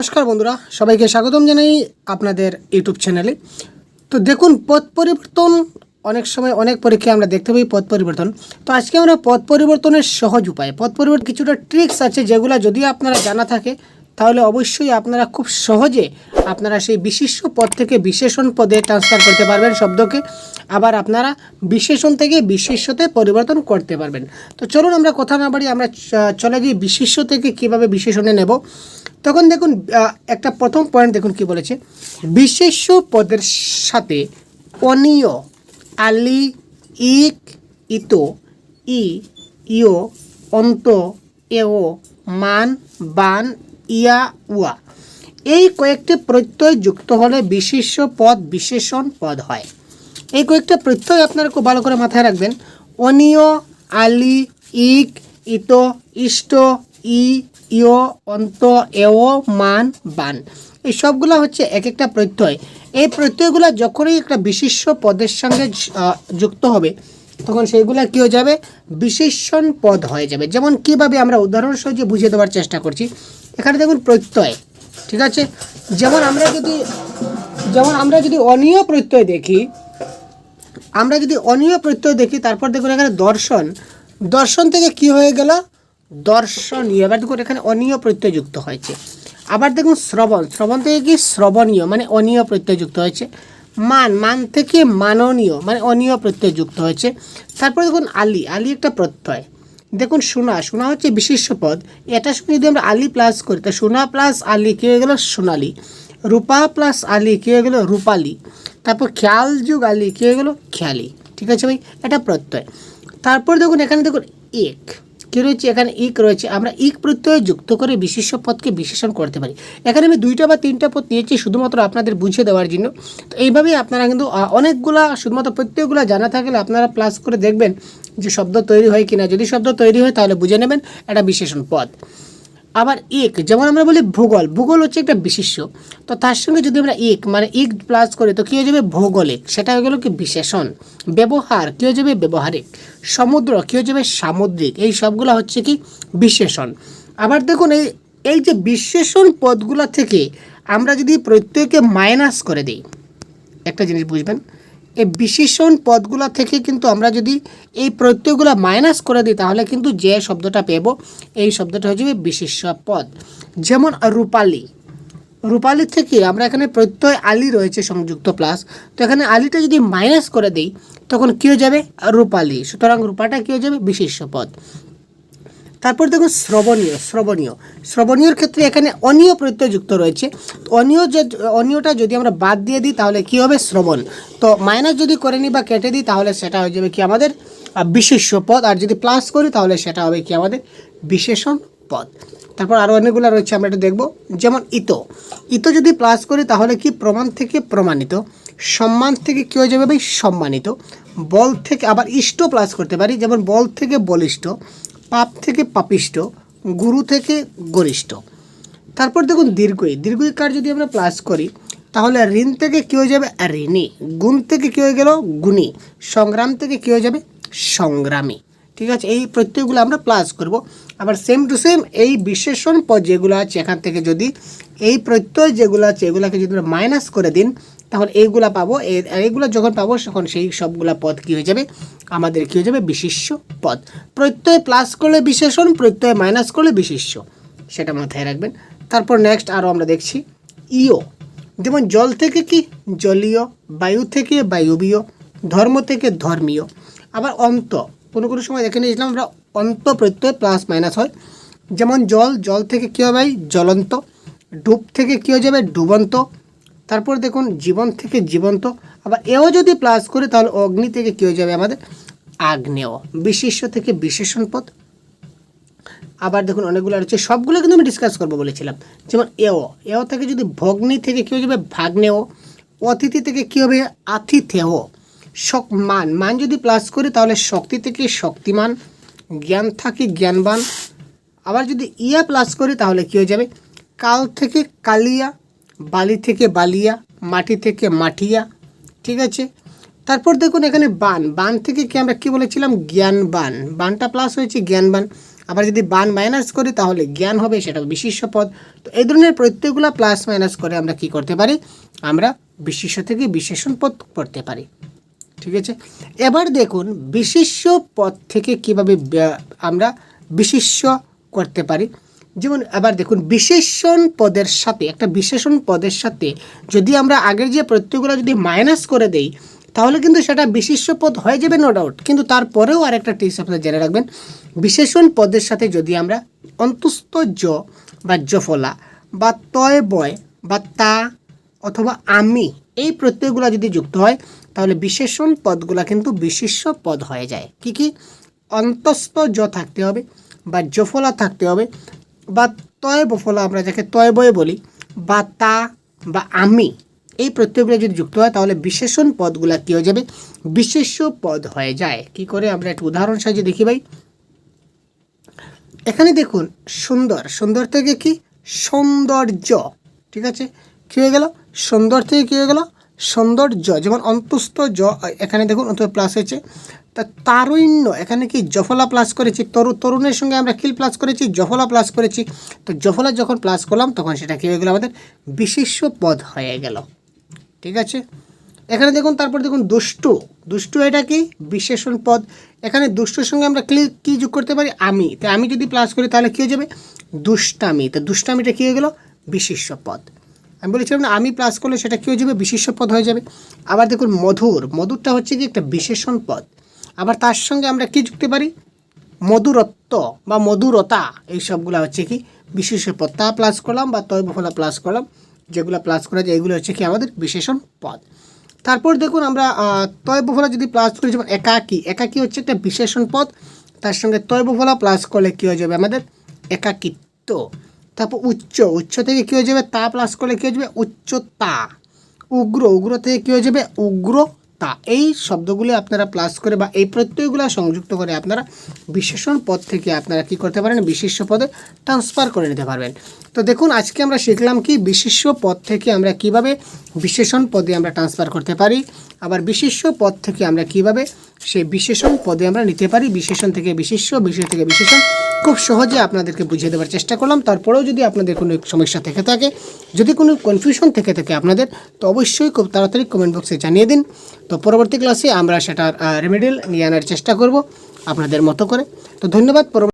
নমস্কার বন্ধুরা, সবাইকে স্বাগতম জানাই আপনাদের ইউটিউব চ্যানেলে। তো দেখুন, পথ পরিবর্তন অনেক সময় অনেক পরীক্ষায় আমরা দেখতে পাই পথ পরিবর্তন। তো আজকে আমরা পথ পরিবর্তনের সহজ উপায়, পথ পরিবর্তন কিছুটা ট্রিক্স আছে যেগুলো যদি আপনারা জানা থাকে তাহলে অবশ্যই আপনারা খুব সহজে আপনারা সেই বিশিষ্ট পদ থেকে বিশেষণ পদে ট্রান্সফার করতে পারবেন শব্দকে, আবার আপনারা বিশেষণ থেকে বিশেষ্যতে পরিবর্তন করতে পারবেন। তো চলুন আমরা কথা না বাড়ি আমরা চলে যাই বিশেষ্য থেকে কীভাবে বিশেষণে নেব। তখন দেখুন একটা প্রথম পয়েন্ট দেখুন কি বলেছে, বিশেষ্য পদের সাথে অনিয়, আলি, ইক, ইতো, ই, ইয়, অন্ত, এও, মান, বান, ইয়া, উয়া এই কয়েকটি প্রত্যয় যুক্ত হলে বিশেষ্য পদ বিশেষণ পদ হয়। এই কয়েকটা প্রত্যয় আপনারা খুব ভালো করে মাথায় রাখবেন। অনিয়, আলি, ইক, ইতো, ইষ্ট, ই, ইয়, অন্ত, এও, মান, বান এই সবগুলো হচ্ছে এক একটা প্রত্যয়। এই প্রত্যয়গুলো যখনই একটা বিশেষ্য পদের সঙ্গে যুক্ত হবে তখন সেইগুলো কী হয়ে যাবে, বিশেষণ পদ হয়ে যাবে। যেমন কীভাবে আমরা উদাহরণ সহজে বুঝিয়ে দেওয়ার চেষ্টা করছি। এখানে দেখুন প্রত্যয়, ঠিক আছে। যেমন আমরা যদি অনিয় প্রত্যয় দেখি, তারপর দেখুন এখানে দর্শন, দর্শন থেকে কি হয়ে গেল, দর্শনীয়। এবার দেখুন এখানে অনিয় প্রত্যয় যুক্ত হয়েছে। আবার দেখুন শ্রবণ, শ্রবণ থেকে কি শ্রবণীয় মানে অনিয় প্রত্যয় যুক্ত হয়েছে। মান, মান থেকে মাননীয় মানে অনিয় প্রত্যয় যুক্ত হয়েছে। তারপরে দেখুন আলি, আলি একটা প্রত্যয়। দেখুন শোনা, শোনা হচ্ছে বিশেষ্য পদ। এটার সঙ্গে যদি আমরা আলি প্লাস করি তো শোনা প্লাস আলি কী হয়ে গেল, সোনালি। রূপা প্লাস আলি কী হয়ে গেল, রূপালি। তারপর খেয়াল যুগ আলি কী হয়ে গেল, খেয়ালি। ঠিক আছে ভাই, এটা প্রত্যয়। তারপর দেখুন এখানে দেখুন এক কী রয়েছে, এখানে ইক রয়েছে। আমরা ইক প্রত্যয় যুক্ত করে বিশেষ্য পদকে বিশেষণ করতে পারি। এখানে আমি 2টা বা 3টা পদ নিয়েছি শুধুমাত্র আপনাদের বুঝিয়ে দেওয়ার জন্য। তো এইভাবেই আপনারা কিন্তু অনেকগুলা শুধুমাত্র প্রত্যয়গুলো জানা থাকলে আপনারা প্লাস করে দেখবেন যে শব্দ তৈরি হয় কিনা। যদি শব্দ তৈরি হয় তাহলে বুঝে নেবেন এটা বিশেষণ পদ। আবার এক, যেমন আমরা বলি ভূগোল, ভূগোল হচ্ছে একটা বিশেষ্য। তো তার সঙ্গে যদি আমরা এক মানে এক প্লাস করি তো কী হয়ে যাবে, ভৌগোলিক, সেটা হয়ে গেল কি বিশেষণ। ব্যবহার কী হয়ে যাবে, ব্যবহারিক। সমুদ্র কী হয়ে যাবে, সামুদ্রিক। এই সবগুলো হচ্ছে কি বিশেষণ। আবার দেখুন এই যে বিশেষণ পদগুলো থেকে আমরা যদি প্রত্যেককে মাইনাস করে দিই, একটা জিনিস বুঝবেন, এই বিশেষণ পদগুলো থেকে কিন্তু আমরা যদি এই প্রত্যয়গুলো মাইনাস করে দিই তাহলে কিন্তু যে শব্দটা পেব এই শব্দটা হয়ে যাবে বিশেষ্য পদ। যেমন রূপালী, রূপালী থেকে আমরা এখানে প্রত্যয় আলি রয়েছে সংযুক্ত প্লাস, তো এখানে আলিটা যদি মাইনাস করে দিই তখন কী হয়ে যাবে, রূপালী। সুতরাং রূপাটা কী হয়ে যাবে, বিশেষ্য পদ। তারপর দেখুন শ্রবণীয়, শ্রবণীয়, শ্রবণীয়র ক্ষেত্রে এখানে অনিয় প্রত্যয় যুক্ত রয়েছে। অনিয়টা যদি আমরা বাদ দিয়ে দিই তাহলে কি হবে, শ্রবণ। তো মাইনাস যদি করে নিই বা কেটে দিই তাহলে সেটা হয়ে যাবে কি আমাদের বিশেষ্য পদ, আর যদি প্লাস করি তাহলে সেটা হবে কি আমাদের বিশেষণ পদ। তারপর আরও অনেকগুলো রয়েছে, আমরা এটা দেখব। যেমন ইতো, ইতো যদি প্লাস করি তাহলে কি প্রমাণ থেকে প্রমাণিত, সম্মান থেকে কী হয়ে যাবে ভাই, সম্মানিত। বল থেকে আবার ইষ্ট প্লাস করতে পারি, যেমন বল থেকে বলিষ্ঠ, পাপ থেকে পাপিষ্ট, গুরু থেকে গরিষ্ঠ। তারপর দেখুন দীর্ঘই, দীর্ঘইকার যদি আমরা প্লাস করি তাহলে ঋণ থেকে কী হয়ে যাবে, ঋণী। গুণ থেকে কী হয়ে গেল, গুণী। সংগ্রাম থেকে কী হয়ে যাবে, সংগ্রামী। ঠিক আছে, এই প্রত্যয়গুলো আমরা প্লাস করব। আবার সেম টু সেম এই বিশেষণ পদ যেগুলো আছে এখান থেকে যদি এই প্রত্যয় যেগুলো আছে এগুলোকে যদি আমরা মাইনাস করে দিন তাহলে এইগুলা পাবো। এইগুলো যখন পাবো তখন সেই সবগুলা পদ কী হয়ে যাবে, আমাদের কী হয়ে যাবে, বিশেষ্য পদ। প্রত্যয় প্লাস করলে বিশেষণ, প্রত্যয় মাইনাস করলে বিশেষ্য, সেটা মাথায় রাখবেন। তারপর নেক্সট আরও আমরা দেখছি ইয়, যেমন জল থেকে কি জলীয়, বায়ু থেকে বায়ুবীয়, ধর্ম থেকে ধর্মীয়। আবার অন্ত, কোনো কোনো সময় দেখে নিয়েছিলাম আমরা অন্ত প্রত্যয় প্লাস মাইনাস হয়। যেমন জল, জল থেকে কী হবে, জ্বলন্ত। ডুব থেকে কী হয়ে যাবে, ডুবন্ত। তারপর দেখুন জীবন থেকে জীবন্ত। আবার এও যদি প্লাস করি তাহলে অগ্নি থেকে কী হয়ে যাবে আমাদের, আগ্নেয়। বিশেষ্য থেকে বিশেষণ পদ। আবার দেখুন অনেকগুলো রয়েছে, সবগুলো কিন্তু আমি ডিসকাস করবো বলেছিলাম। যেমন এও থেকে যদি ভগ্নি থেকে কী হয়ে যাবে, ভাগ্নেয়। অতিথি থেকে কী হবে, আতিথেয়। মান, মান যদি প্লাস করি তাহলে শক্তি থেকে শক্তিমান। জ্ঞান থাকে জ্ঞানবান। আবার যদি ইয়া প্লাস করি তাহলে কী হয়ে যাবে, কাল থেকে কালিয়া, বালি থেকে বালিয়া, মাটি থেকে মাটিয়া। ঠিক আছে, তারপর দেখুন এখানে বান, বান থেকে কি আমরা কী বলেছিলাম, জ্ঞানবান। বানটা প্লাস হয়েছে জ্ঞানবান। আবার যদি বান মাইনাস করি তাহলে জ্ঞান হবে, সেটা বিশেষ্য পদ। তো এই ধরনের প্রত্যেকগুলো প্লাস মাইনাস করে আমরা কি করতে পারি, আমরা বিশেষ্য থেকে বিশেষণ পদ পড়তে পারি। ঠিক আছে, এবার দেখুন বিশেষ্য পদ থেকে কিভাবে আমরা বিশেষ্য করতে পারি। যেমন এবার দেখুন বিশেষণ পদের সাথে, একটা বিশেষণ পদের সাথে যদি আমরা আগের যে প্রত্যয়গুলো যদি মাইনাস করে দেই তাহলে কিন্তু সেটা বিশেষ্য পদ হয়ে যাবে, নো ডাউট। কিন্তু তারপরেও আরেকটা টিপস আপনারা জেনে রাখবেন, বিশেষণ পদের সাথে যদি আমরা অন্তস্থ জ বা জফলা বা তয় বয় বা তা অথবা আমি এই প্রত্যয়গুলো যদি যুক্ত হয় তাহলে বিশেষণ পদগুলো কিন্তু বিশেষ্য পদ হয়ে যায়। কি কি, অন্তস্থ জ থাকতে হবে বা জফলা থাকতে হবে বা তয় বফলা আমরা যাকে তয় বয় বলি, বা তা বা আমি এই প্রত্যয়গুলো যদি যুক্ত হয় তাহলে বিশেষণ পদগুলো কী হয়ে যাবে, বিশেষ্য পদ হয়ে যায়। কি করে আমরা একটু উদাহরণ সাহায্যে দেখি ভাই। এখানে দেখুন সুন্দর, সুন্দর থেকে কি সৌন্দর্য, ঠিক আছে, কী হয়ে গেল, সুন্দর থেকে কী হয়ে গেল সৌন্দর্য। যেমন অন্তস্থ জ এখানে দেখুন অন্তত প্লাস হয়েছে। তা তারুণ্য এখানে কি জফলা প্লাস করেছি, তরুণের সঙ্গে আমরা কিল প্লাস করেছি, জফলা প্লাস করেছি। তো জফলা যখন প্লাস করলাম তখন সেটা কী হয়ে গেল, আমাদের বিশেষ্য পদ হয়ে গেল। ঠিক আছে, এখানে দেখুন তারপর দেখুন দুষ্টু, দুষ্টু এটা কি বিশেষণ পদ। এখানে দুষ্টুর সঙ্গে আমরা কী যোগ করতে পারি, আমি। তো আমি যদি প্লাস করি তাহলে কী হয়ে যাবে, দুষ্টামি। তো দুষ্টামিটা কী হয়ে গেল, বিশেষ্য পদ। আমি বলেছিলাম না, আমি প্লাস করলে সেটা কী হয়ে যাবে, বিশেষ্য পদ হয়ে যাবে। আবার দেখুন মধুর, মধুরটা হচ্ছে কি একটা বিশেষণ পদ। আবার তার সঙ্গে আমরা কী যুক্ত পারি, মধুরত্ব বা মধুরতা, এই সবগুলো হচ্ছে কি বিশেষ্য পদ। তা প্লাস করলাম বা তয় বফলা প্লাস করলাম, যেগুলো প্লাস করা যায় এগুলো হচ্ছে কি আমাদের বিশেষণ পদ। তারপর দেখুন আমরা তয় বফলা যদি প্লাস করি, যেমন একাকী, একাকী হচ্ছে একটা বিশেষণ পদ, তার সঙ্গে তয় বফলা প্লাস করলে কী হয়ে যাবে আমাদের একাকিত্ব। তারপর উচ্চ, উচ্চ থেকে কী হয়ে যাবে, তা প্লাস করলে কী হয়ে যাবে উচ্চতা। উগ্র, উগ্র থেকে কী হয়ে যাবে উগ্রতা। এই শব্দগুলি আপনারা প্লাস করে বা এই প্রত্যয়গুলো সংযুক্ত করে আপনারা বিশেষণ পদ থেকে আপনারা কী করতে পারেন, বিশেষ্য পদে ট্রান্সফার করে নিতে পারবেন। তো দেখুন আজকে আমরা শিখলাম কি বিশেষ্য পদ থেকে আমরা কিভাবে বিশেষণ পদে আমরা ট্রান্সফার করতে পারি, আবার বিশেষ্য পদ থেকে আমরা কিভাবে সেই বিশেষণ পদে আমরা নিতে পারি, বিশেষণ থেকে বিশেষ্য, বিশেষ থেকে বিশেষণ। খুব সহজে আপনাদেরকে বুঝিয়ে দেওয়ার চেষ্টা করলাম। তারপরেও যদি আপনাদের কোনো সমস্যা থেকে থাকে, যদি কোনো কনফিউশন থেকে থাকে আপনাদের, তো অবশ্যই খুব তাড়াতাড়ি কমেন্ট বক্সে জানিয়ে দিন। তো পরবর্তী ক্লাসে আমরা সেটার রেমেডিয়াল নিয়ে আনার চেষ্টা করব আপনাদের মতো করে। তো ধন্যবাদ।